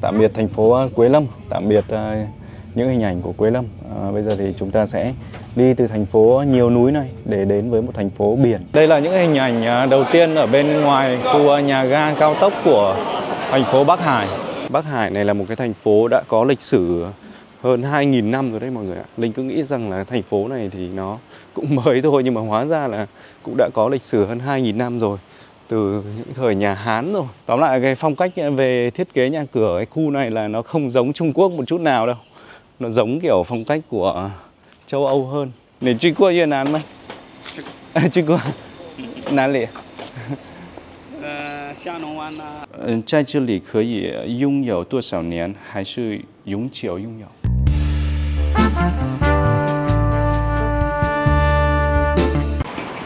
Tạm biệt thành phố Quế Lâm, tạm biệt những hình ảnh của Quế Lâm. Bây giờ thì chúng ta sẽ đi từ thành phố nhiều núi này để đến với một thành phố biển. Đây là những hình ảnh đầu tiên ở bên ngoài khu nhà ga cao tốc của thành phố Bắc Hải. Bắc Hải này là một cái thành phố đã có lịch sử hơn 2.000 năm rồi đấy mọi người ạ. Linh cứ nghĩ rằng là thành phố này thì nó cũng mới thôi, nhưng mà hóa ra là cũng đã có lịch sử hơn 2.000 năm rồi, từ những thời nhà Hán rồi. Tóm lại cái phong cách về thiết kế nhà cửa cái khu này là nó không giống Trung Quốc một chút nào đâu. Nó giống kiểu phong cách của châu Âu hơn. Để truy qua Việt Nam mà. Truy qua哪里？下龙湾呢？在这里可以拥有多少年，还是永久拥有？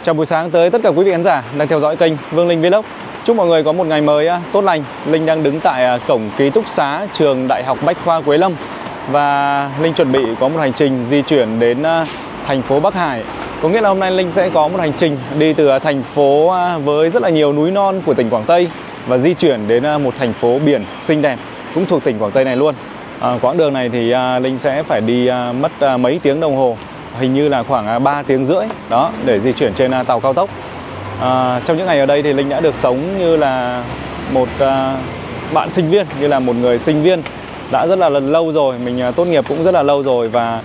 Chào buổi sáng tới tất cả quý vị khán giả đang theo dõi kênh Vương Linh Vlog. Chúc mọi người có một ngày mới tốt lành. Linh đang đứng tại cổng ký túc xá trường Đại học Bách khoa Quế Lâm. Và Linh chuẩn bị có một hành trình di chuyển đến thành phố Bắc Hải. Có nghĩa là hôm nay Linh sẽ có một hành trình đi từ thành phố với rất là nhiều núi non của tỉnh Quảng Tây và di chuyển đến một thành phố biển xinh đẹp cũng thuộc tỉnh Quảng Tây này luôn. Quãng đường này thì Linh sẽ phải đi mất mấy tiếng đồng hồ, hình như là khoảng 3 tiếng rưỡi đó, để di chuyển trên tàu cao tốc. Trong những ngày ở đây thì Linh đã được sống như là một bạn sinh viên, như là một người sinh viên đã rất là lâu rồi. Mình tốt nghiệp cũng rất là lâu rồi, và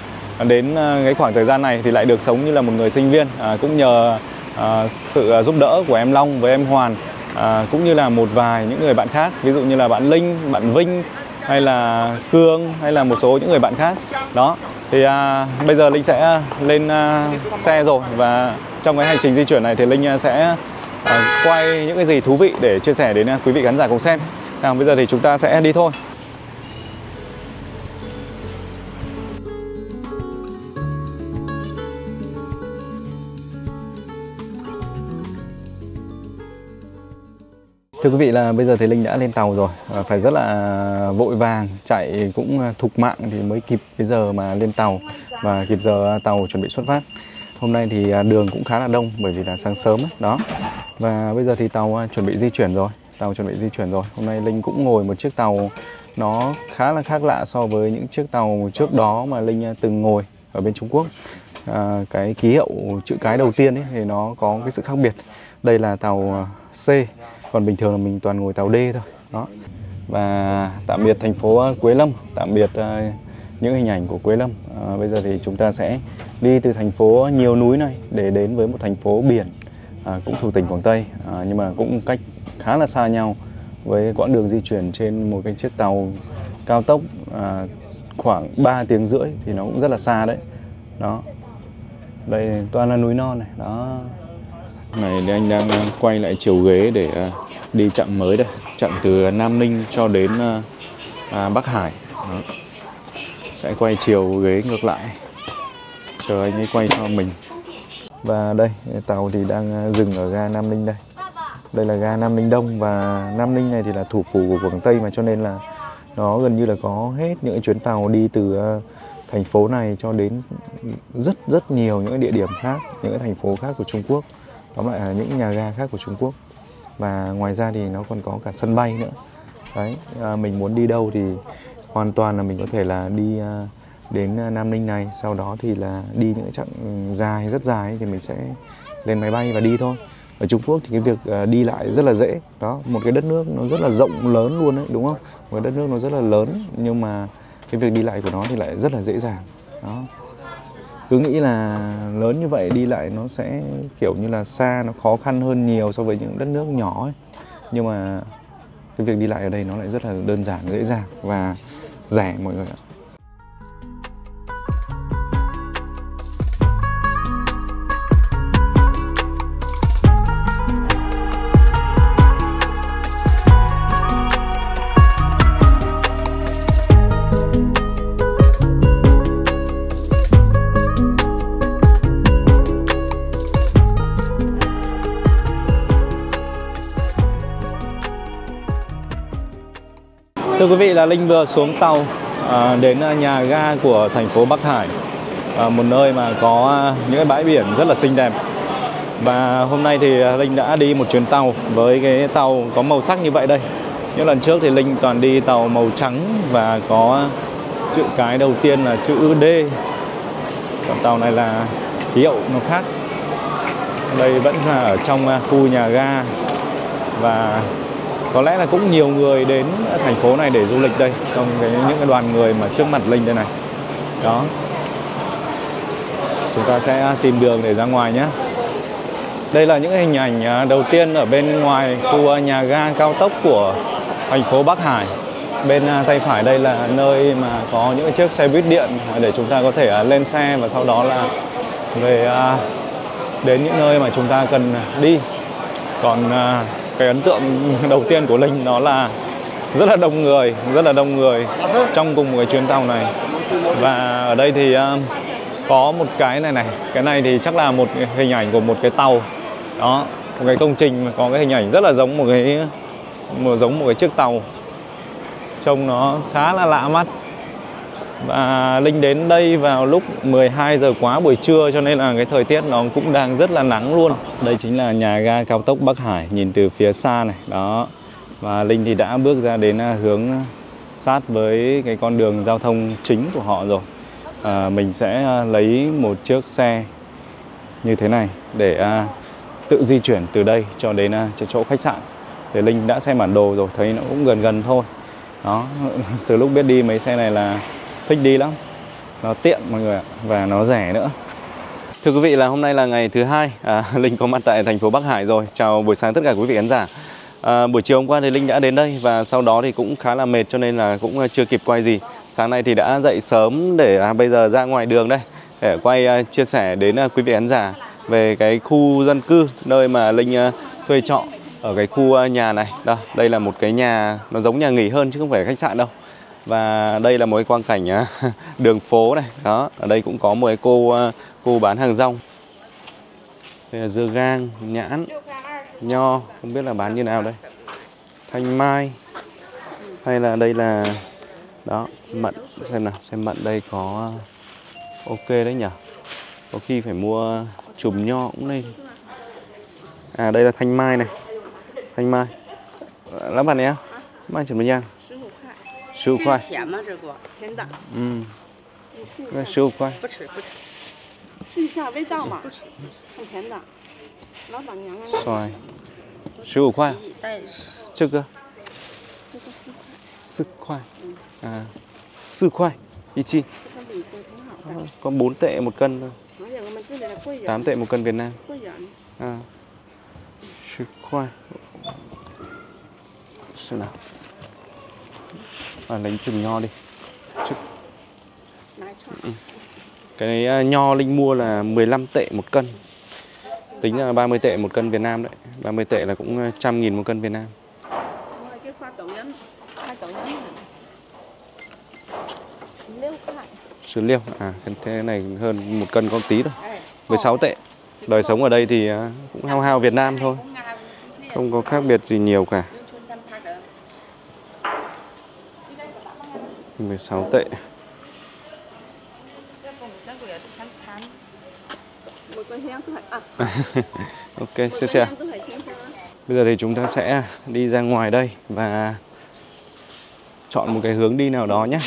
đến cái khoảng thời gian này thì lại được sống như là một người sinh viên, cũng nhờ sự giúp đỡ của em Long với em Hoàn, cũng như là một vài những người bạn khác, ví dụ như là bạn Linh, bạn Vinh, hay là Cương, hay là một số những người bạn khác đó. Thì bây giờ Linh sẽ lên xe rồi, và trong cái hành trình di chuyển này thì Linh sẽ quay những cái gì thú vị để chia sẻ đến quý vị khán giả cùng xem. Bây giờ thì chúng ta sẽ đi thôi. Thưa quý vị, là bây giờ thì Linh đã lên tàu rồi, phải rất là vội vàng, chạy cũng thục mạng thì mới kịp cái giờ mà lên tàu và kịp giờ tàu chuẩn bị xuất phát. Hôm nay thì đường cũng khá là đông bởi vì là sáng sớm ấy, đó. Và bây giờ thì tàu chuẩn bị di chuyển rồi, Hôm nay Linh cũng ngồi một chiếc tàu nó khá là khác lạ so với những chiếc tàu trước đó mà Linh từng ngồi ở bên Trung Quốc. Cái ký hiệu chữ cái đầu tiên ấy thì nó có cái sự khác biệt. Đây là tàu C, còn bình thường là mình toàn ngồi tàu D thôi đó. Và tạm biệt thành phố Quế Lâm, tạm biệt những hình ảnh của Quế Lâm. Bây giờ thì chúng ta sẽ đi từ thành phố nhiều núi này để đến với một thành phố biển cũng thuộc tỉnh Quảng Tây, nhưng mà cũng cách khá là xa nhau, với quãng đường di chuyển trên một cái chiếc tàu cao tốc khoảng 3 tiếng rưỡi thì nó cũng rất là xa đấy đó. Đây toàn là núi non này đó. Này thì anh đang quay lại chiều ghế để đi chặng mới đây, chặng từ Nam Ninh cho đến Bắc Hải đó. Sẽ quay chiều ghế ngược lại, chờ anh ấy quay cho mình. Và đây tàu thì đang dừng ở ga Nam Ninh đây. Đây là ga Nam Ninh Đông, và Nam Ninh này thì là thủ phủ của Quảng Tây, mà cho nên là nó gần như là có hết những chuyến tàu đi từ thành phố này cho đến rất nhiều những địa điểm khác, những cái thành phố khác của Trung Quốc. Tóm lại là những nhà ga khác của Trung Quốc. Và ngoài ra thì nó còn có cả sân bay nữa. Đấy, mình muốn đi đâu thì hoàn toàn là mình có thể là đi đến Nam Ninh này, sau đó thì là đi những chặng dài, rất dài thì mình sẽ lên máy bay và đi thôi. Ở Trung Quốc thì cái việc đi lại rất là dễ. Đó, một cái đất nước nó rất là rộng lớn luôn đấy, đúng không? Một đất nước nó rất là lớn, nhưng mà cái việc đi lại của nó thì lại rất là dễ dàng. Đó. Cứ nghĩ là lớn như vậy đi lại nó sẽ kiểu như là xa, nó khó khăn hơn nhiều so với những đất nước nhỏ ấy. Nhưng mà cái việc đi lại ở đây nó lại rất là đơn giản, dễ dàng và rẻ mọi người ạ. Thưa quý vị, là Linh vừa xuống tàu đến nhà ga của thành phố Bắc Hải, một nơi mà có những cái bãi biển rất là xinh đẹp. Và hôm nay thì Linh đã đi một chuyến tàu với cái tàu có màu sắc như vậy đây. Những lần trước thì Linh toàn đi tàu màu trắng và có chữ cái đầu tiên là chữ D. Còn tàu này là hiệu nó khác. Đây vẫn là ở trong khu nhà ga và có lẽ là cũng nhiều người đến thành phố này để du lịch đây, trong những cái đoàn người mà trước mặt Linh đây này. Đó. Chúng ta sẽ tìm đường để ra ngoài nhé. Đây là những hình ảnh đầu tiên ở bên ngoài khu nhà ga cao tốc của thành phố Bắc Hải. Bên tay phải đây là nơi mà có những chiếc xe buýt điện để chúng ta có thể lên xe và sau đó là về đến những nơi mà chúng ta cần đi. Còn cái ấn tượng đầu tiên của Linh đó là rất là đông người trong cùng một cái chuyến tàu này. Và ở đây thì có một cái này, cái này thì chắc là một hình ảnh của một cái tàu. Đó, một cái công trình mà có cái hình ảnh rất là giống một cái chiếc tàu. Trông nó khá là lạ mắt. Và Linh đến đây vào lúc 12 giờ quá buổi trưa cho nên là cái thời tiết nó cũng đang rất là nắng luôn. Đây chính là nhà ga cao tốc Bắc Hải nhìn từ phía xa này. Đó. Và Linh thì đã bước ra đến hướng sát với cái con đường giao thông chính của họ rồi. Mình sẽ lấy một chiếc xe như thế này để tự di chuyển từ đây cho đến chỗ khách sạn. Thì Linh đã xem bản đồ rồi, thấy nó cũng gần thôi. Đó, từ lúc biết đi mấy xe này là thích đi lắm. Nó tiện mọi người ạ, và nó rẻ nữa. Thưa quý vị là hôm nay là ngày thứ hai Linh có mặt tại thành phố Bắc Hải rồi. Chào buổi sáng tất cả quý vị khán giả. Buổi chiều hôm qua thì Linh đã đến đây và sau đó thì cũng khá là mệt cho nên là cũng chưa kịp quay gì. Sáng nay thì đã dậy sớm để bây giờ ra ngoài đường đây để quay chia sẻ đến quý vị khán giả về cái khu dân cư nơi mà Linh thuê trọ ở cái khu nhà này. Đó, đây là một cái nhà nó giống nhà nghỉ hơn chứ không phải khách sạn đâu. Và đây là một cái quang cảnh đường phố này. Đó, ở đây cũng có một cái cô bán hàng rong. Đây là dưa gang, nhãn, nho, không biết là bán như nào đây. Thanh mai. Hay là đây là đó, mận, xem nào, xem mận đây có ok đấy nhỉ. Có khi phải mua chùm nho cũng nên. Đây là thanh mai này. Thanh mai. Lá bạn em? Mai chùm nhang. 15块。甜的。15块。不吃。试一下味道嘛。很甜的。老板娘。xoài。15块。这个。4块。4块一斤。có 4 tệ một cân thôi. 8 tệ một cân Việt Nam. 10 khoai. Xem nào. Lấy chùm nho đi. Cái nho Linh mua là 15 tệ một cân. Tính là 30 tệ một cân Việt Nam đấy. 30 tệ là cũng 100.000 một cân Việt Nam. Sứ liêu. Thế này hơn một cân có tí thôi. 16 tệ. Đời sống ở đây thì cũng hao Việt Nam thôi. Không có khác biệt gì nhiều cả. 16 tệ. Ok, xe. Bây giờ thì chúng ta sẽ đi ra ngoài đây và chọn một cái hướng đi nào đó nhé.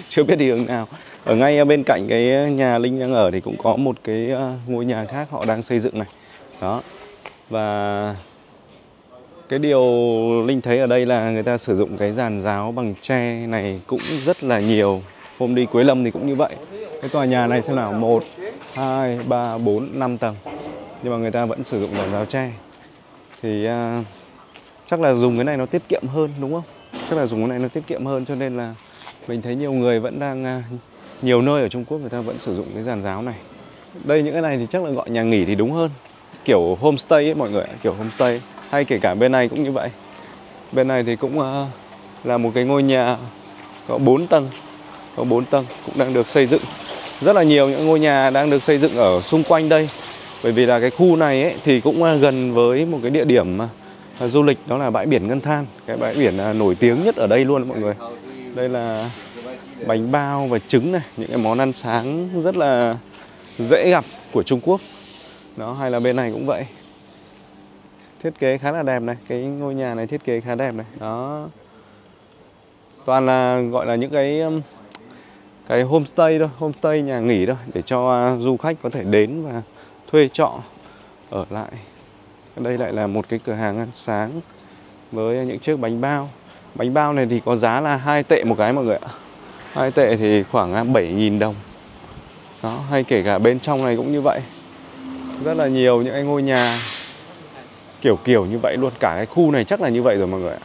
Chưa biết đi hướng nào. Ở ngay bên cạnh cái nhà Linh đang ở thì cũng có một cái ngôi nhà khác họ đang xây dựng này. Đó. Và cái điều Linh thấy ở đây là người ta sử dụng cái giàn giáo bằng tre này cũng rất là nhiều. Hôm đi Quế Lâm thì cũng như vậy. Cái tòa nhà này xem nào, 1, 2, 3, 4, 5 tầng. Nhưng mà người ta vẫn sử dụng giàn giáo tre. Thì chắc là dùng cái này nó tiết kiệm hơn đúng không? Chắc là dùng cái này nó tiết kiệm hơn cho nên là mình thấy nhiều người vẫn đang, nhiều nơi ở Trung Quốc người ta vẫn sử dụng cái giàn giáo này. Đây những cái này thì chắc là gọi nhà nghỉ thì đúng hơn. Kiểu homestay ấy mọi người, kiểu homestay. Hay kể cả bên này cũng như vậy. Bên này thì cũng là một cái ngôi nhà có 4 tầng. Có 4 tầng cũng đang được xây dựng. Rất là nhiều những ngôi nhà đang được xây dựng ở xung quanh đây. Bởi vì là cái khu này ấy, thì cũng gần với một cái địa điểm du lịch, đó là bãi biển Ngân Than. Cái bãi biển nổi tiếng nhất ở đây luôn mọi người. Đây là bánh bao và trứng này, những cái món ăn sáng rất là dễ gặp của Trung Quốc. Đó, hay là bên này cũng vậy. Thiết kế khá là đẹp này, cái ngôi nhà này thiết kế khá đẹp này. Đó. Toàn là gọi là những cái homestay thôi, homestay nhà nghỉ thôi để cho du khách có thể đến và thuê trọ ở lại. Đây lại là một cái cửa hàng ăn sáng với những chiếc bánh bao. Bánh bao này thì có giá là 2 tệ một cái mọi người ạ. 2 tệ thì khoảng 7.000 đồng. Đó, hay kể cả bên trong này cũng như vậy. Rất là nhiều những cái ngôi nhà kiểu như vậy luôn. Cả cái khu này chắc là như vậy rồi mọi người ạ.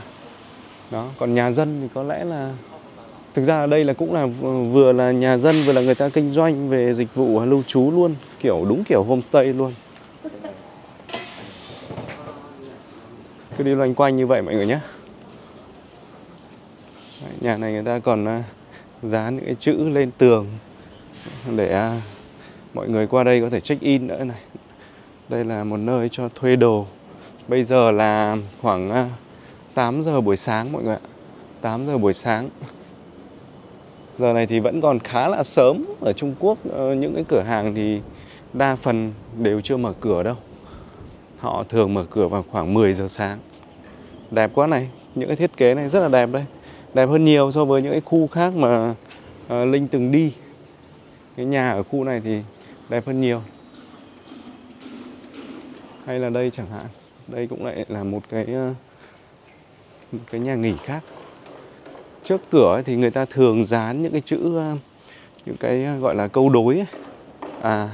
Đó, còn nhà dân thì có lẽ là thực ra ở đây là cũng là vừa là nhà dân vừa là người ta kinh doanh về dịch vụ lưu trú luôn, đúng kiểu homestay luôn. Cứ đi loanh quanh như vậy mọi người nhé. Nhà này người ta còn dán những cái chữ lên tường để mọi người qua đây có thể check in nữa này. Đây là một nơi cho thuê đồ. Bây giờ là khoảng 8 giờ buổi sáng mọi người ạ. 8 giờ buổi sáng. Giờ này thì vẫn còn khá là sớm. Ở Trung Quốc những cái cửa hàng thì đa phần đều chưa mở cửa đâu. Họ thường mở cửa vào khoảng 10 giờ sáng. Đẹp quá này. Những cái thiết kế này rất là đẹp đây. Đẹp hơn nhiều so với những cái khu khác mà Linh từng đi. Cái nhà ở khu này thì đẹp hơn nhiều. Hay là đây chẳng hạn. Đây cũng lại là một cái nhà nghỉ khác. Trước cửa thì người ta thường dán những cái chữ, những cái gọi là câu đối ấy.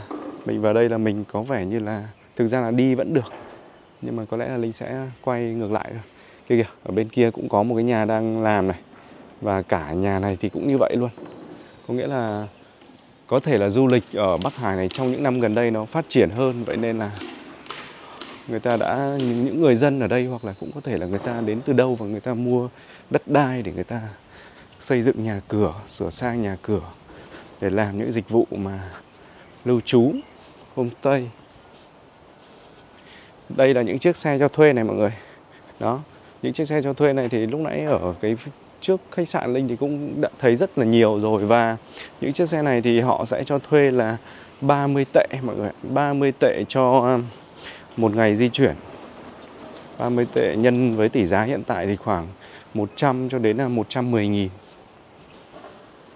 Mình vào đây là mình có vẻ như là thực ra là đi vẫn được, nhưng mà có lẽ là Linh sẽ quay ngược lại thôi. Kìa, ở bên kia cũng có một cái nhà đang làm này. Và cả nhà này thì cũng như vậy luôn. Có nghĩa là có thể là du lịch ở Bắc Hải này trong những năm gần đây nó phát triển hơn. Vậy nên là những người dân ở đây, hoặc là cũng có thể là người ta đến từ đâu và người ta mua đất đai để người ta xây dựng nhà cửa, sửa sang nhà cửa để làm những dịch vụ mà lưu trú, homestay. Đây là những chiếc xe cho thuê này mọi người. Đó, những chiếc xe cho thuê này thì lúc nãy ở cái trước khách sạn Linh thì cũng đã thấy rất là nhiều rồi. Và những chiếc xe này thì họ sẽ cho thuê là 30 tệ mọi người. 30 tệ cho một ngày di chuyển. 30 tệ nhân với tỷ giá hiện tại thì khoảng 100 cho đến là 110.000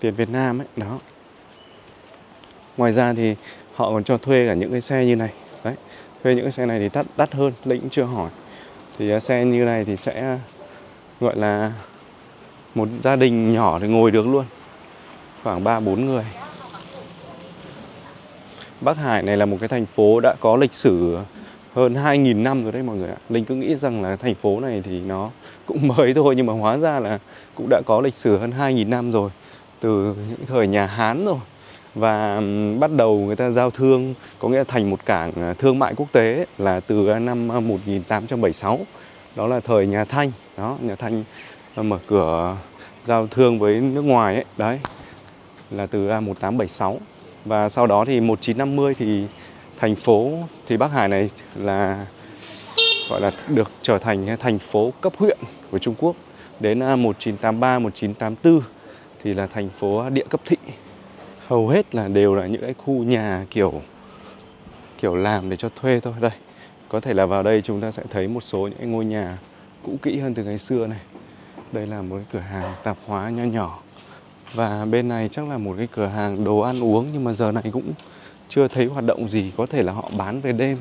tiền Việt Nam ấy. Đó. Ngoài ra thì họ còn cho thuê cả những cái xe như này. Đấy. Thuê những cái xe này thì đắt hơn, Linh cũng chưa hỏi. Thì xe như này thì sẽ gọi là một gia đình nhỏ thì ngồi được luôn. Khoảng 3-4 người. Bắc Hải này là một cái thành phố đã có lịch sử hơn 2.000 năm rồi đấy mọi người ạ. Linh cứ nghĩ rằng là thành phố này thì nó cũng mới thôi, nhưng mà hóa ra là cũng đã có lịch sử hơn 2.000 năm rồi. Từ những thời nhà Hán rồi. Và bắt đầu người ta giao thương, có nghĩa là thành một cảng thương mại quốc tế ấy, là từ năm 1876. Đó là thời nhà Thanh. Đó, nhà Thanh mở cửa giao thương với nước ngoài ấy. Đấy, là từ 1876. Và sau đó thì 1950 thì thành phố thì Bắc Hải này là gọi là được trở thành thành phố cấp huyện của Trung Quốc. Đến 1983, 1984 thì là thành phố địa cấp thị. Hầu hết là đều là những cái khu nhà kiểu làm để cho thuê thôi. Đây, có thể là vào đây chúng ta sẽ thấy một số những ngôi nhà cũ kỹ hơn từ ngày xưa này. Đây là một cái cửa hàng tạp hóa nho nhỏ. Và bên này chắc là một cái cửa hàng đồ ăn uống, nhưng mà giờ này cũng chưa thấy hoạt động gì. Có thể là họ bán về đêm,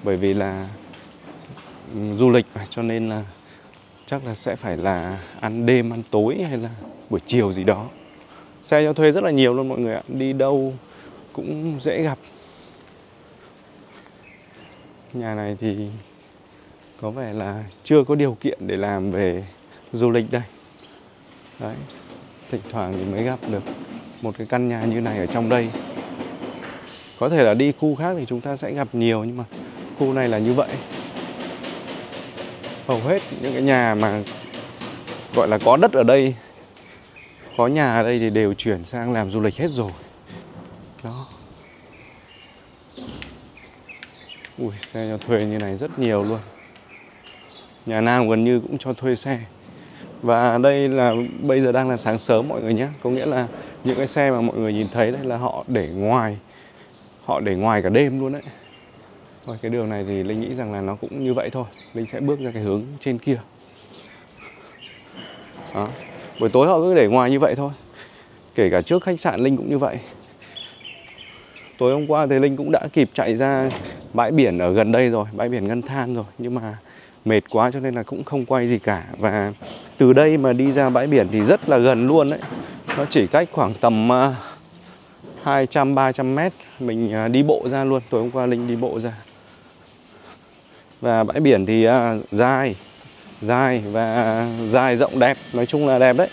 bởi vì là du lịch mà, cho nên là chắc là sẽ phải là ăn đêm, ăn tối hay là buổi chiều gì đó. Xe cho thuê rất là nhiều luôn mọi người ạ. Đi đâu cũng dễ gặp. Nhà này thì có vẻ là chưa có điều kiện để làm về du lịch đây. Đấy, thỉnh thoảng thì mới gặp được một cái căn nhà như này ở trong đây. Có thể là đi khu khác thì chúng ta sẽ gặp nhiều, nhưng mà khu này là như vậy. Hầu hết những cái nhà mà gọi là có đất ở đây, có nhà ở đây thì đều chuyển sang làm du lịch hết rồi. Đó. Ui, xe cho thuê như này rất nhiều luôn. Nhà nào gần như cũng cho thuê xe. Và đây là bây giờ đang là sáng sớm mọi người nhé. Có nghĩa là những cái xe mà mọi người nhìn thấy đây là họ để ngoài cả đêm luôn đấy. Thôi, cái đường này thì Linh nghĩ rằng là nó cũng như vậy thôi. Linh sẽ bước ra cái hướng trên kia. Đó. Buổi tối họ cứ để ngoài như vậy thôi. Kể cả trước khách sạn Linh cũng như vậy. Tối hôm qua thì Linh cũng đã kịp chạy ra bãi biển ở gần đây rồi, bãi biển Ngân Than rồi. Nhưng mà mệt quá cho nên là cũng không quay gì cả. Và từ đây mà đi ra bãi biển thì rất là gần luôn đấy. Nó chỉ cách khoảng tầm 200-300 mét. Mình đi bộ ra luôn. Tối hôm qua Linh đi bộ ra. Và bãi biển thì dài và dài rộng đẹp. Nói chung là đẹp đấy.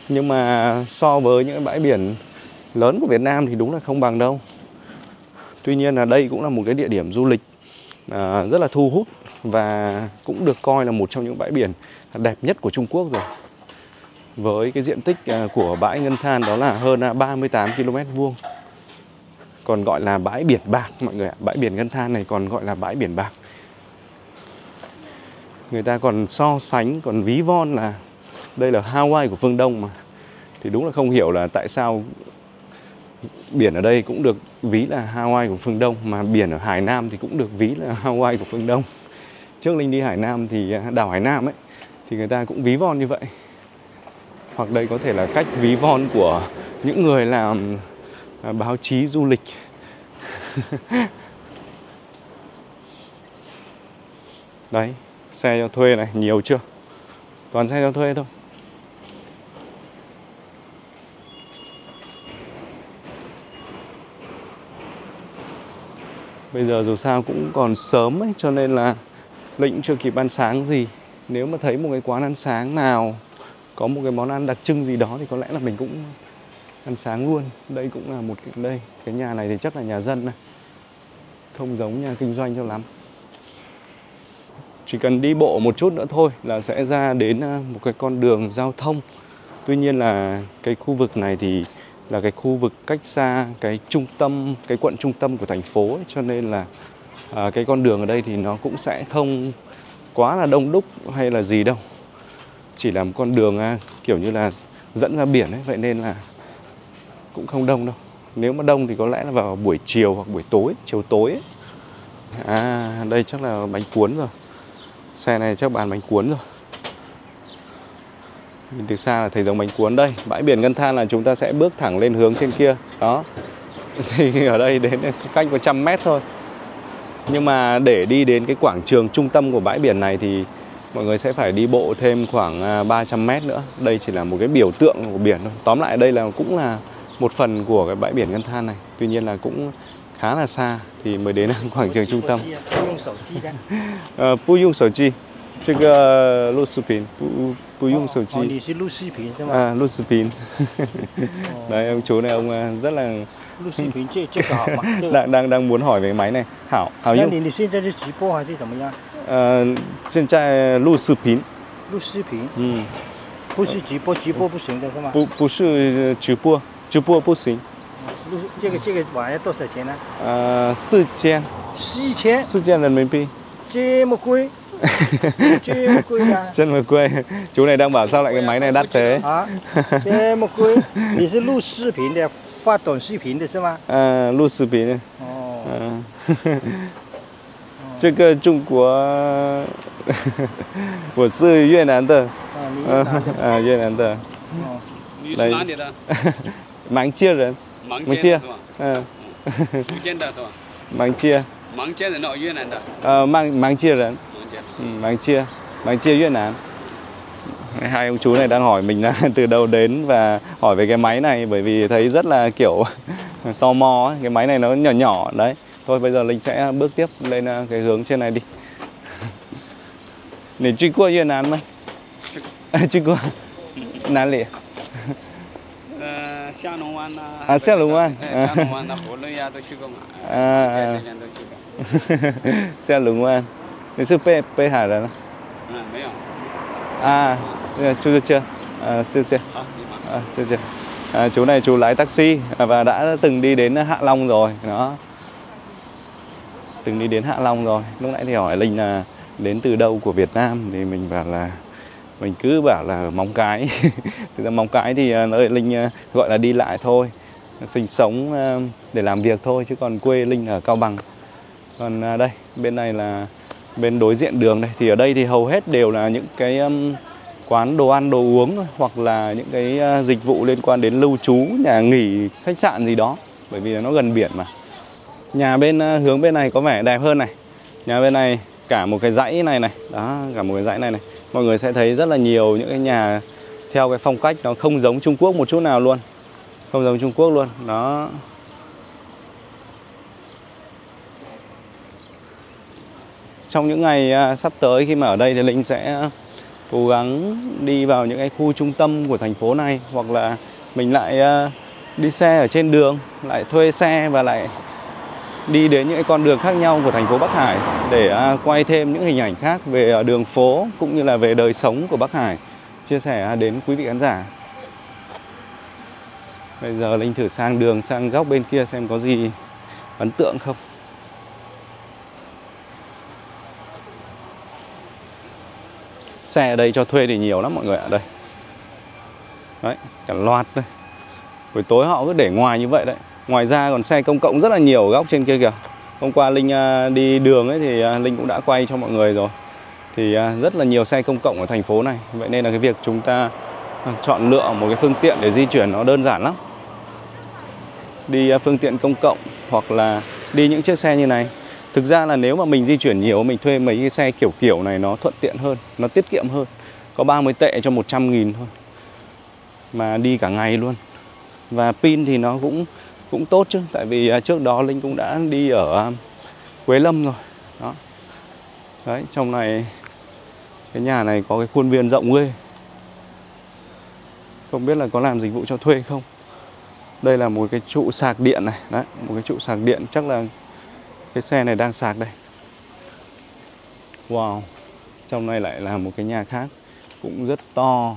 Nhưng mà so với những bãi biển lớn của Việt Nam thì đúng là không bằng đâu. Tuy nhiên là đây cũng là một cái địa điểm du lịch rất là thu hút. Và cũng được coi là một trong những bãi biển đẹp nhất của Trung Quốc rồi. Với cái diện tích của bãi Ngân Than đó là hơn 38 km². Còn gọi là bãi biển bạc mọi người ạ. Bãi biển Ngân Than này còn gọi là bãi biển bạc. Người ta còn so sánh, còn ví von là đây là Hawaii của phương Đông mà. Thì đúng là không hiểu là tại sao biển ở đây cũng được ví là Hawaii của phương Đông, mà biển ở Hải Nam thì cũng được ví là Hawaii của phương Đông. Trước Linh đi Hải Nam thì đảo Hải Nam ấy thì người ta cũng ví von như vậy. Hoặc đây có thể là cách ví von của những người làm báo chí du lịch. Đấy, xe cho thuê này, nhiều chưa? Toàn xe cho thuê thôi. Bây giờ dù sao cũng còn sớm ấy, cho nên là Linh cũng chưa kịp ăn sáng gì. Nếu mà thấy một cái quán ăn sáng nào có một cái món ăn đặc trưng gì đó thì có lẽ là mình cũng ăn sáng luôn. Đây cũng là một cái nhà này thì chắc là nhà dân này, không giống nhà kinh doanh cho lắm. Chỉ cần đi bộ một chút nữa thôi là sẽ ra đến một cái con đường giao thông. Tuy nhiên là cái khu vực này thì là cái khu vực cách xa cái trung tâm, cái quận trung tâm của thành phố ấy, cho nên là cái con đường ở đây thì nó cũng sẽ không quá là đông đúc hay là gì đâu. Chỉ là một con đường kiểu như là dẫn ra biển ấy, vậy nên là cũng không đông đâu. Nếu mà đông thì có lẽ là vào buổi chiều hoặc buổi tối, chiều tối ấy. Đây chắc là bánh cuốn rồi. Xe này chắc bán bánh cuốn rồi. Nhìn từ xa là thấy giống bánh cuốn đây. Bãi biển Ngân Than là chúng ta sẽ bước thẳng lên hướng trên kia. Đó. Thì ở đây đến cách 100 mét thôi. Nhưng mà để đi đến cái quảng trường trung tâm của bãi biển này thì mọi người sẽ phải đi bộ thêm khoảng 300 mét nữa. Đây chỉ là một cái biểu tượng của biển thôi. Tóm lại đây là cũng là một phần của cái bãi biển Ngân Than này. Tuy nhiên là cũng khá là xa thì mới đến quảng trường trung tâm. Bù dùng sổ chi. 这个录视频不用手机。你是录视频是吗？录视频。Đấy, ông chú này ông rất là 录视频这个好吗？ đang muốn hỏi về cái máy này. Hảo 那 用。你现在是直播还是怎么样？现在录视频。录视频。不是直播，直播不行的是吗？不是直播，直播不行。录这个玩意多少钱呢？4000。4000人民币。这么贵？这么贵啊？ Rất là贵. Chú này đang bảo sao lại cái máy này đắt thế? 这么贵？你是录视频的，发短视频的是吗？录视频。哦。这个中国，我是越南的。越南的。你是哪里的？芒街人。芒街是吧？福建的是吧？芒街。芒街人哦，越南的。芒街人。芒街Việt Nam. Hai ông chú này đang hỏi mình là từ đâu đến và hỏi về cái máy này, bởi vì thấy rất là kiểu tò mò ấy. Cái máy này nó nhỏ nhỏ đấy. Thôi bây giờ Linh sẽ bước tiếp lên cái hướng trên này đi. Để truy qua Việt Nam吗？truy qua哪里？下龙湾啊。下龙湾。下龙湾那火轮呀都去过嘛。都去过。下龙湾。你是北海人？没有。chưa chưa.谢谢. Chưa chưa. Chú này chú lái taxi và đã từng đi đến Hạ Long rồi. Đó. Từng đi đến Hạ Long rồi. Lúc nãy thì hỏi Linh là đến từ đâu của Việt Nam thì mình bảo là mình cứ bảo là Móng Cái. Thực ra Móng Cái thì nơi Linh gọi là đi lại thôi, sinh sống để làm việc thôi, chứ còn quê Linh ở Cao Bằng. Còn đây, bên này là bên đối diện đường đây. Thì ở đây thì hầu hết đều là những cái quán đồ ăn, đồ uống thôi, hoặc là những cái dịch vụ liên quan đến lưu trú, nhà nghỉ, khách sạn gì đó. Bởi vì nó gần biển mà. Nhà bên hướng bên này có vẻ đẹp hơn này. Nhà bên này cả một cái dãy này này. Đó, cả một cái dãy này này. Mọi người sẽ thấy rất là nhiều những cái nhà theo cái phong cách nó không giống Trung Quốc một chút nào luôn. Không giống Trung Quốc luôn. Đó. Trong những ngày sắp tới khi mà ở đây thì Linh sẽ cố gắng đi vào những cái khu trung tâm của thành phố này. Hoặc là mình lại đi xe ở trên đường, lại thuê xe và lại đi đến những cái con đường khác nhau của thành phố Bắc Hải để quay thêm những hình ảnh khác về đường phố cũng như là về đời sống của Bắc Hải, chia sẻ đến quý vị khán giả. Bây giờ Linh thử sang đường, sang góc bên kia xem có gì ấn tượng không. Xe ở đây cho thuê thì nhiều lắm mọi người ạ. Đây. Đấy, cả loạt đây. Buổi tối họ cứ để ngoài như vậy đấy. Ngoài ra còn xe công cộng rất là nhiều ở góc trên kia kìa. Hôm qua Linh đi đường ấy thì Linh cũng đã quay cho mọi người rồi. Thì rất là nhiều xe công cộng ở thành phố này. Vậy nên là cái việc chúng ta chọn lựa một cái phương tiện để di chuyển nó đơn giản lắm. Đi phương tiện công cộng hoặc là đi những chiếc xe như này. Thực ra là nếu mà mình di chuyển nhiều, mình thuê mấy cái xe kiểu này nó thuận tiện hơn, nó tiết kiệm hơn. Có 30 tệ cho 100.000 thôi. Mà đi cả ngày luôn. Và pin thì nó cũng tốt chứ. Tại vì trước đó Linh cũng đã đi ở Quế Lâm rồi. Đó. Đấy, trong này cái nhà này có cái khuôn viên rộng ghê. Không biết là có làm dịch vụ cho thuê không. Đây là một cái trụ sạc điện này. Đấy, một cái trụ sạc điện. Chắc là cái xe này đang sạc đây. Wow. Trong này lại là một cái nhà khác. Cũng rất to.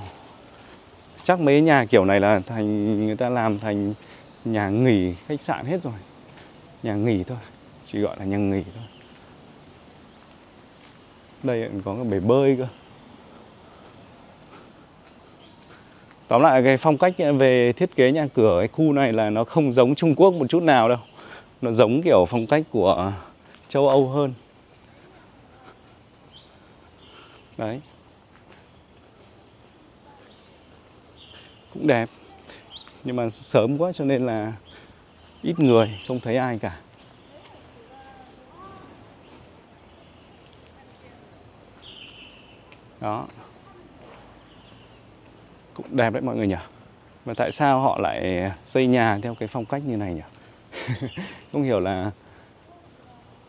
Chắc mấy nhà kiểu này là người ta làm thành nhà nghỉ, khách sạn hết rồi. Nhà nghỉ thôi. Chỉ gọi là nhà nghỉ thôi. Đây có cái bể bơi cơ. Tóm lại cái phong cách về thiết kế nhà cửa cái khu này là nó không giống Trung Quốc một chút nào đâu. Nó giống kiểu phong cách của châu Âu hơn. Đấy. Cũng đẹp. Nhưng mà sớm quá cho nên là ít người, không thấy ai cả. Đó. Cũng đẹp đấy mọi người nhỉ. Và tại sao họ lại xây nhà theo cái phong cách như này nhỉ? Không hiểu là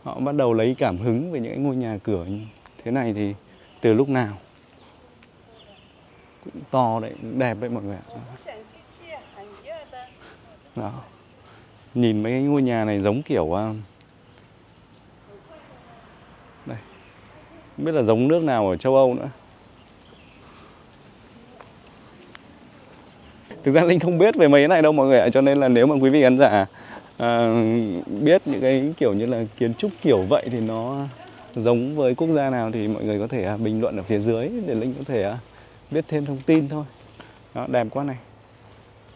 họ bắt đầu lấy cảm hứng về những cái ngôi nhà cửa thế này thì từ lúc nào. Cũng to đấy, cũng đẹp đấy mọi người ạ. Đó. Nhìn mấy cái ngôi nhà này giống kiểu đây. Không biết là giống nước nào ở châu Âu nữa. Thực ra Linh không biết về mấy cái này đâu mọi người ạ. Cho nên là nếu mà quý vị khán giả biết những cái kiểu như là kiến trúc kiểu vậy thì nó giống với quốc gia nào thì mọi người có thể bình luận ở phía dưới để Linh có thể biết thêm thông tin thôi. Đó, đẹp quá này.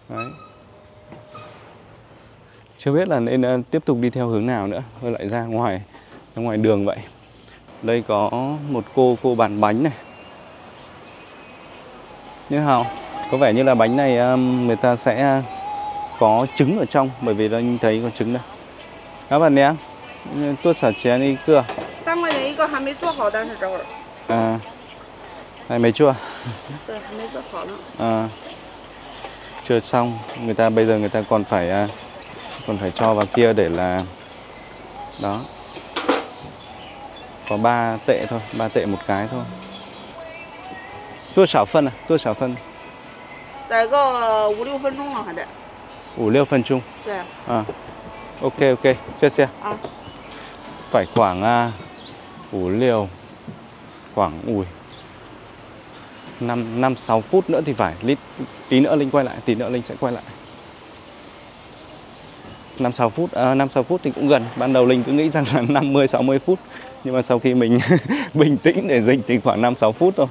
Đấy. Chưa biết là nên tiếp tục đi theo hướng nào nữa. Thôi lại ra ngoài đường vậy. Đây có một cô bán bánh này. Như nào? Có vẻ như là bánh này người ta sẽ có trứng ở trong. Bởi vì anh thấy có trứng đây. Các bạn nhé. Tôi xả chén đi cưa. 3块钱一个，还没做好，但是这会儿。Này mấy chua? 对，还没做好呢。Chưa xong, bây giờ người ta còn phải cho vào kia để là đó. Có 3 tệ thôi, 3 tệ một cái thôi. Tour xảo phân à? Tour xảo phân. 等个5、6分钟了，还得。 5-6 phân chung. 对。Ok, xe. Phải khoảng 5-6 phút nữa thì phải. Tí nữa Linh quay lại, tí nữa Linh sẽ quay lại. 5-6 phút thì cũng gần. Ban đầu Linh cứ nghĩ rằng là 50-60 phút. Nhưng mà sau khi mình bình tĩnh để dịch thì khoảng 5-6 phút thôi.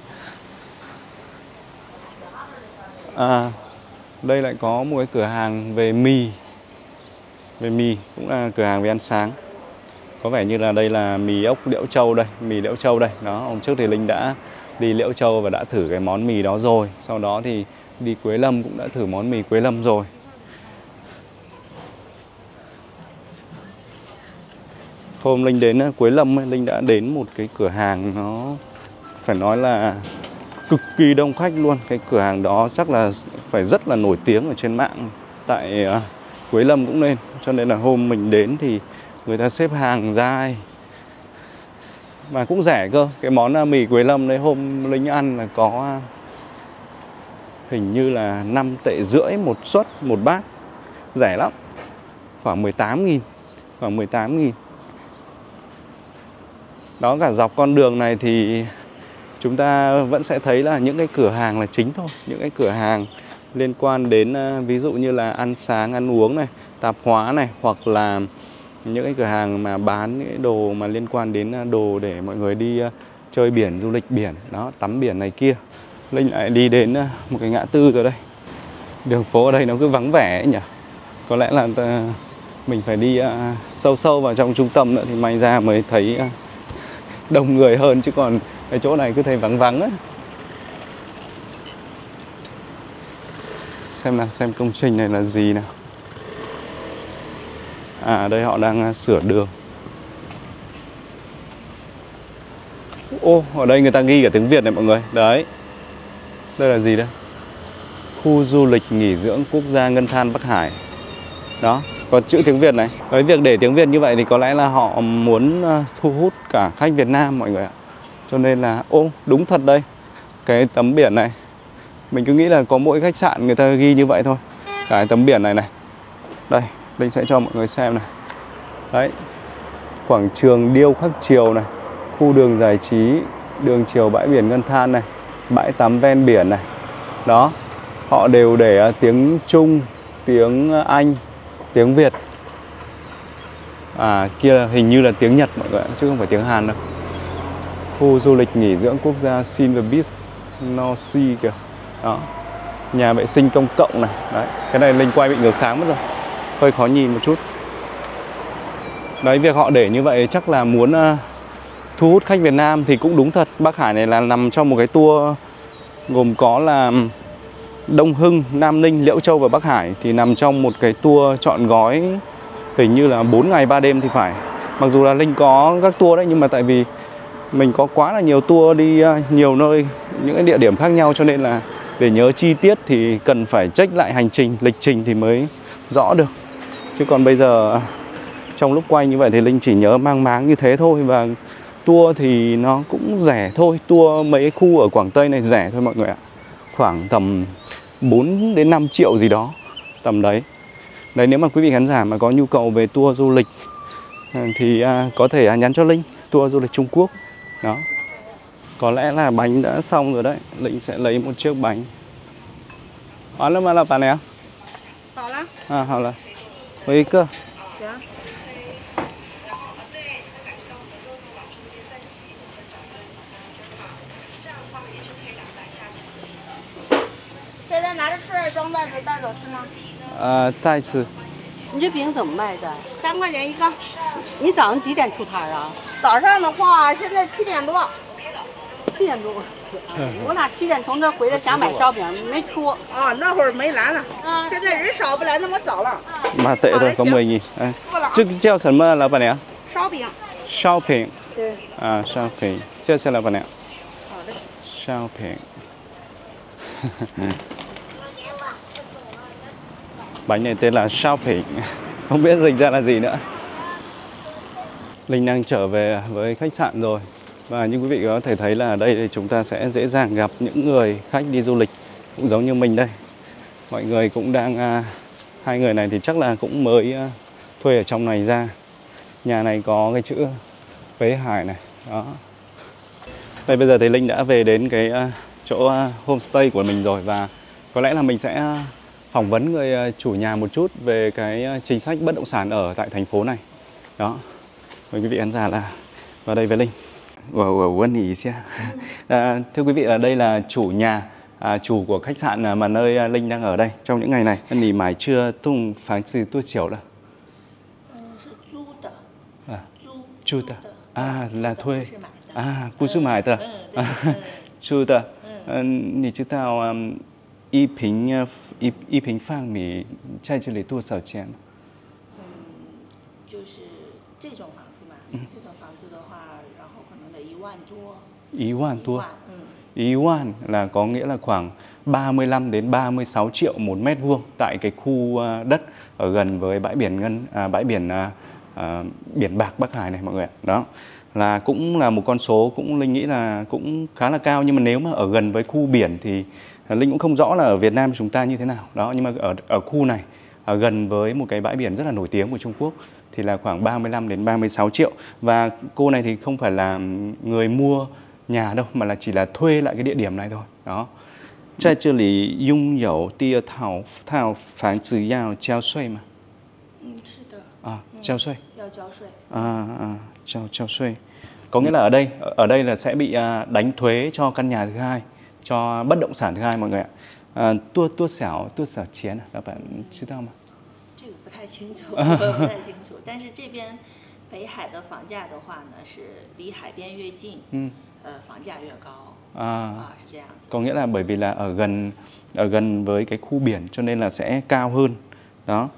Đây lại có một cái cửa hàng về mì. Cũng là cửa hàng về ăn sáng. Có vẻ như là đây là mì ốc Liễu Châu đây, mì Liễu Châu đây. Đó, hôm trước thì Linh đã đi Liễu Châu và đã thử cái món mì đó rồi. Sau đó thì đi Quế Lâm cũng đã thử món mì Quế Lâm rồi. Hôm Linh đến Quế Lâm ấy, Linh đã đến một cái cửa hàng nó phải nói là cực kỳ đông khách luôn. Cái cửa hàng đó chắc là phải rất là nổi tiếng ở trên mạng tại Quế Lâm cũng nên. Cho nên là hôm mình đến thì người ta xếp hàng dài mà cũng rẻ cơ. Cái món mì Quế Lâm đấy hôm Linh ăn là có hình như là 5,5 tệ một suất, một bát. Rẻ lắm. Khoảng 18.000. Khoảng 18.000. Đó, cả dọc con đường này thì chúng ta vẫn sẽ thấy là những cái cửa hàng là chính thôi. Những cái cửa hàng liên quan đến ví dụ như là ăn sáng, ăn uống này, tạp hóa này, hoặc là những cái cửa hàng mà bán những cái đồ mà liên quan đến đồ để mọi người đi chơi biển, du lịch biển, đó, tắm biển này kia. Linh lại đi đến một cái ngã tư rồi đây. Đường phố ở đây nó cứ vắng vẻ ấy nhỉ. Có lẽ là mình phải đi sâu sâu vào trong trung tâm nữa thì may ra mới thấy đông người hơn, chứ còn cái chỗ này cứ thấy vắng vắng ấy. Xem nào, xem công trình này là gì nào. À, đây họ đang sửa đường. Ô, ở đây người ta ghi cả tiếng Việt này mọi người. Đấy. Đây là gì đây? Khu du lịch nghỉ dưỡng quốc gia Ngân Than Bắc Hải. Đó, có chữ tiếng Việt này. Với việc để tiếng Việt như vậy thì có lẽ là họ muốn thu hút cả khách Việt Nam mọi người ạ. Cho nên là, ô, đúng thật đây. Cái tấm biển này, mình cứ nghĩ là có mỗi khách sạn người ta ghi như vậy thôi. Cái tấm biển này này. Đây, Linh sẽ cho mọi người xem này. Đấy, quảng trường điêu khắc triều này, khu đường giải trí, đường chiều bãi biển Ngân Than này, bãi tắm ven biển này. Đó, họ đều để tiếng Trung, tiếng Anh, tiếng Việt. À, kia hình như là tiếng Nhật mọi người, chứ không phải tiếng Hàn đâu. Khu du lịch nghỉ dưỡng quốc gia Silver Beach North Sea kìa. Đó, nhà vệ sinh công cộng này. Đấy, cái này Linh quay bị ngược sáng mất rồi, hơi khó nhìn một chút. Đấy, việc họ để như vậy chắc là muốn thu hút khách Việt Nam thì cũng đúng thật. Bắc Hải này là nằm trong một cái tour gồm có là Đông Hưng, Nam Ninh, Liễu Châu và Bắc Hải, thì nằm trong một cái tour trọn gói hình như là 4 ngày 3 đêm thì phải. Mặc dù là Linh có các tour đấy, nhưng mà tại vì mình có quá là nhiều tour đi nhiều nơi, những cái địa điểm khác nhau, cho nên là để nhớ chi tiết thì cần phải check lại hành trình, lịch trình thì mới rõ được. Chứ còn bây giờ trong lúc quay như vậy thì Linh chỉ nhớ mang máng như thế thôi. Và tour thì nó cũng rẻ thôi. Tour mấy khu ở Quảng Tây này rẻ thôi mọi người ạ. Khoảng tầm 4 đến 5 triệu gì đó, tầm đấy. Đấy, nếu mà quý vị khán giả mà có nhu cầu về tour du lịch thì có thể nhắn cho Linh, tour du lịch Trung Quốc. Đó. Có lẽ là bánh đã xong rồi đấy. Linh sẽ lấy một chiếc bánh. Ăn mà là bạn này à? À, hảo là. Với cơ.再吃。你这饼怎么卖的3块钱一个。你早上几点出摊啊？早上的话，现在7点多。7点多。我俩7点从这回来想买烧饼，没出。啊，那会儿没来呢。现在人少不来那么早了。Mà tệ thôi, có 10.000. Chứ叫什么老板娘？烧饼。烧饼。对。À, 烧饼。谢谢老板娘。好的。烧饼。Bánh này tên là shopping, không biết dịch ra là gì nữa. Linh đang trở về với khách sạn rồi. Và như quý vị có thể thấy là ở đây thì chúng ta sẽ dễ dàng gặp những người khách đi du lịch cũng giống như mình đây. Mọi người cũng đang, hai người này thì chắc là cũng mới thuê ở trong này ra. Nhà này có cái chữ Quế Hải này. Đó. Đây, bây giờ thì Linh đã về đến cái chỗ homestay của mình rồi. Và có lẽ là mình sẽ phỏng vấn người chủ nhà một chút về cái chính sách bất động sản ở tại thành phố này. Đó, mời quý vị khán giả là vào đây với Linh. Thưa quý vị, là đây là chủ nhà, chủ của khách sạn mà nơi Linh đang ở đây trong những ngày này. Nì mải chưa tung phán sư tôi chiều đâu. 住的啊，来推是买的。啊，不是买的。住的。你知道一瓶饭米在这里多少钱吗？就是这种房子嘛，这种房子的话，然后可能得1万多。 1万多. 1 1 là có nghĩa là khoảng 35 đến 36 triệu một mét vuông tại cái khu đất ở gần với bãi biển biển Bạc Bắc Hải này mọi người ạ. Đó là cũng là một con số cũng Linh nghĩ là cũng khá là cao, nhưng mà nếu mà ở gần với khu biển thì Linh cũng không rõ là ở Việt Nam chúng ta như thế nào. Đó, nhưng mà ở khu này ở gần với một cái bãi biển rất là nổi tiếng của Trung Quốc thì là khoảng 35 đến 36 triệu. Và cô này thì không phải là người mua nhà đâu, mà là chỉ là thuê lại cái địa điểm này thôi. Đó. 在这里拥有第二套房子要交税吗？ 是的。交税。 要交税。交税. Có nghĩa là ở đây là sẽ bị đánh thuế cho căn nhà thứ hai, cho bất động sản thứ hai mọi người ạ. 多少钱啊？老板知道吗？这个不太清楚，不太清楚。但是这边北海的房价的话呢，是离海边越近，房价越高。是这样子。 Có nghĩa là bởi vì là ở gần với cái khu biển cho nên là sẽ cao hơn. Đó.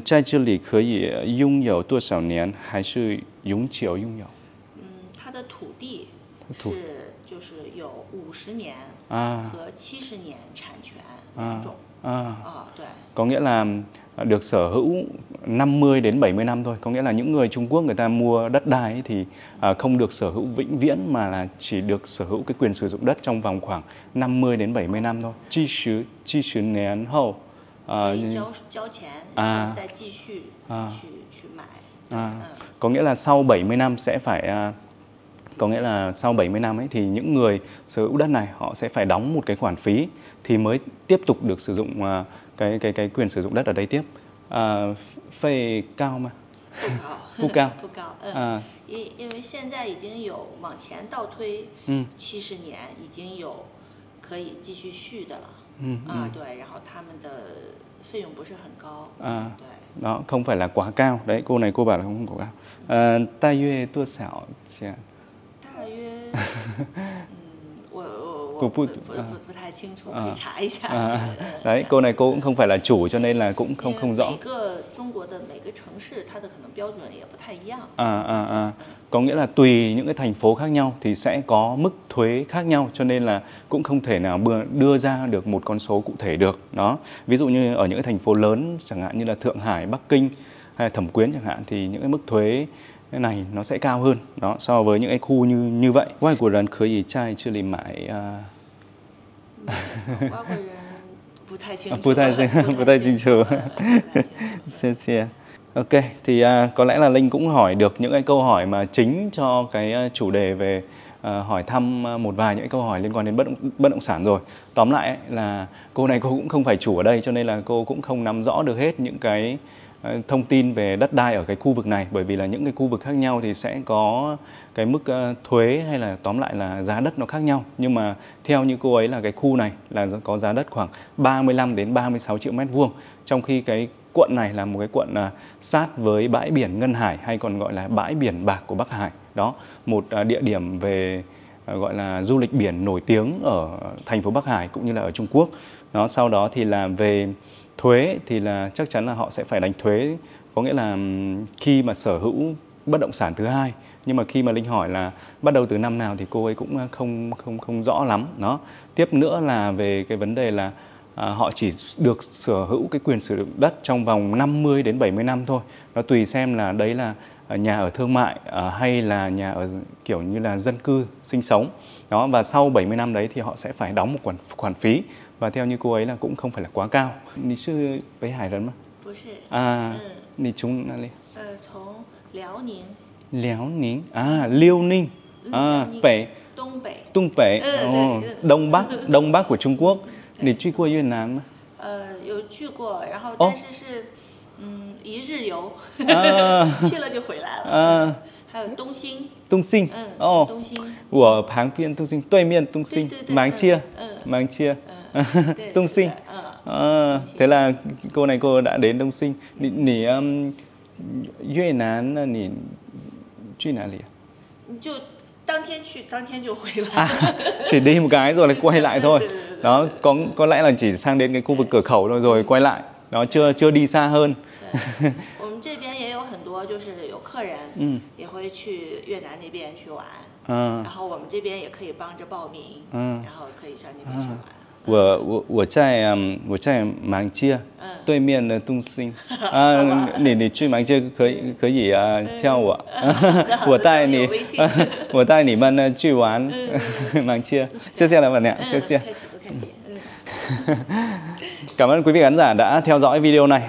在这里可以拥有多少年，还是永久拥有？ 它的土地就是有50年和70年产权两种。对。 Có nghĩa là được sở hữu 50 đến 70 năm thôi. Có nghĩa là những người Trung Quốc người ta mua đất đai ấy thì không được sở hữu vĩnh viễn, mà là chỉ được sở hữu cái quyền sử dụng đất trong vòng khoảng 50 đến 70 năm thôi. 70年后 交钱，然后再继续去买。 Có nghĩa là sau 70 năm sẽ phải có nghĩa là sau 70 năm ấy thì những người sở hữu đất này họ sẽ phải đóng một cái khoản phí thì mới tiếp tục được sử dụng cái quyền sử dụng đất ở đây tiếp. Phê cao mà. 不高。因为现在已经有往前倒推70年，已经有可以继续续的了。对，然后他们的费用不是很高。对。 Đó, không phải là quá cao. Đấy, cô này cô bảo là không quá cao. 大约多少钱？ 大约我不太清楚，可以查一下。Đấy, cô này cô cũng không phải là chủ cho nên là cũng không rõ. 每个中国的每个城市，它的可能标准也不太一样。 Có nghĩa là tùy những cái thành phố khác nhau thì sẽ có mức thuế khác nhau, cho nên là cũng không thể nào đưa ra được một con số cụ thể được. Đó. Ví dụ như ở những cái thành phố lớn chẳng hạn như là Thượng Hải, Bắc Kinh hay Thẩm Quyến chẳng hạn thì những cái mức thuế này nó sẽ cao hơn đó so với những cái khu như vậy. 外国人可以在这里买 外国人不太清楚。不太清楚。谢谢. Ok, thì có lẽ là Linh cũng hỏi được những cái câu hỏi mà chính cho cái chủ đề về hỏi thăm một vài những cái câu hỏi liên quan đến bất động sản rồi. Tóm lại ấy, là cô này cô cũng không phải chủ ở đây cho nên là cô cũng không nắm rõ được hết những cái thông tin về đất đai ở cái khu vực này, bởi vì là những cái khu vực khác nhau thì sẽ có cái mức thuế hay là tóm lại là giá đất nó khác nhau. Nhưng mà theo như cô ấy là cái khu này là có giá đất khoảng 35 đến 36 triệu mét vuông, trong khi cái quận này là một cái quận sát với bãi biển Ngân Hải hay còn gọi là bãi biển Bạc của Bắc Hải. Đó, một địa điểm về gọi là du lịch biển nổi tiếng ở thành phố Bắc Hải cũng như là ở Trung Quốc. Đó, sau đó thì là về thuế thì là chắc chắn là họ sẽ phải đánh thuế, có nghĩa là khi mà sở hữu bất động sản thứ hai. Nhưng mà khi mà Linh hỏi là bắt đầu từ năm nào thì cô ấy cũng không rõ lắm. Đó. Tiếp nữa là về cái vấn đề là họ chỉ được sở hữu cái quyền sử dụng đất trong vòng 50 đến 70 năm thôi. Nó tùy xem là đấy là nhà ở thương mại hay là nhà ở kiểu như là dân cư sinh sống. Đó, và sau 70 năm đấy thì họ sẽ phải đóng một khoản phí. Và theo như cô ấy là cũng không phải là quá cao. Nì sư北海人吗？不是。你从哪里？从辽宁。辽宁Liêu Ninh. Đông北. Đông Bắc của Trung Quốc. 你去过越南吗？有去过，然后但是是一日游，去了就回来了。还有东兴。东兴。东兴。我旁边东兴，对面东兴，芒chia. Đông Sinh. Thế là cô này cô đã đến Đông Sinh. Nì Việt Nam nì 去哪里？就当天去，当天就回来。Chỉ đi một cái rồi lại quay lại thôi. Đó, có lẽ là chỉ sang đến cái khu vực cửa khẩu rồi quay lại. Đó, chưa đi xa hơn. 我们这边也有很多就是有客人，也会去越南那边去玩，然后我们这边也可以帮着报名，然后可以上那边去玩。我在芒街对面的东兴你去芒街可以叫我我带你们去玩芒街谢谢bạn ạ谢谢 Cảm ơn quý vị khán giả đã theo dõi video này.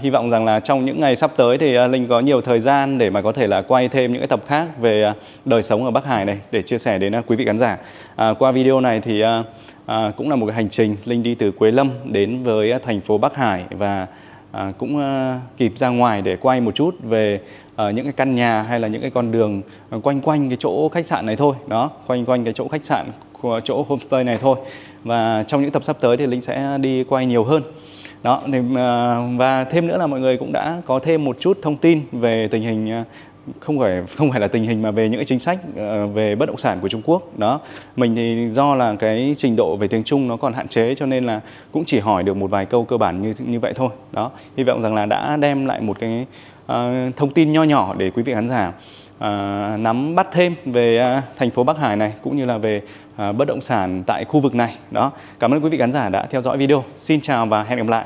Hy vọng rằng là trong những ngày sắp tới thì Linh có nhiều thời gian để mà có thể là quay thêm những cái tập khác về đời sống ở Bắc Hải này để chia sẻ đến quý vị khán giả. Qua video này thì cũng là một cái hành trình Linh đi từ Quế Lâm đến với thành phố Bắc Hải và cũng kịp ra ngoài để quay một chút về những cái căn nhà hay là những cái con đường quanh cái chỗ khách sạn này thôi. Đó, quanh cái chỗ khách sạn, chỗ homestay này thôi. Và trong những tập sắp tới thì Linh sẽ đi quay nhiều hơn. Đó, và thêm nữa là mọi người cũng đã có thêm một chút thông tin về tình hình, không phải là tình hình mà về những cái chính sách về bất động sản của Trung Quốc. Đó, mình thì do là cái trình độ về tiếng Trung nó còn hạn chế cho nên là cũng chỉ hỏi được một vài câu cơ bản như vậy thôi. Đó, hy vọng rằng là đã đem lại một cái thông tin nho nhỏ để quý vị khán giả nắm bắt thêm về thành phố Bắc Hải này cũng như là về bất động sản tại khu vực này. Đó, cảm ơn quý vị khán giả đã theo dõi video. Xin chào và hẹn gặp lại.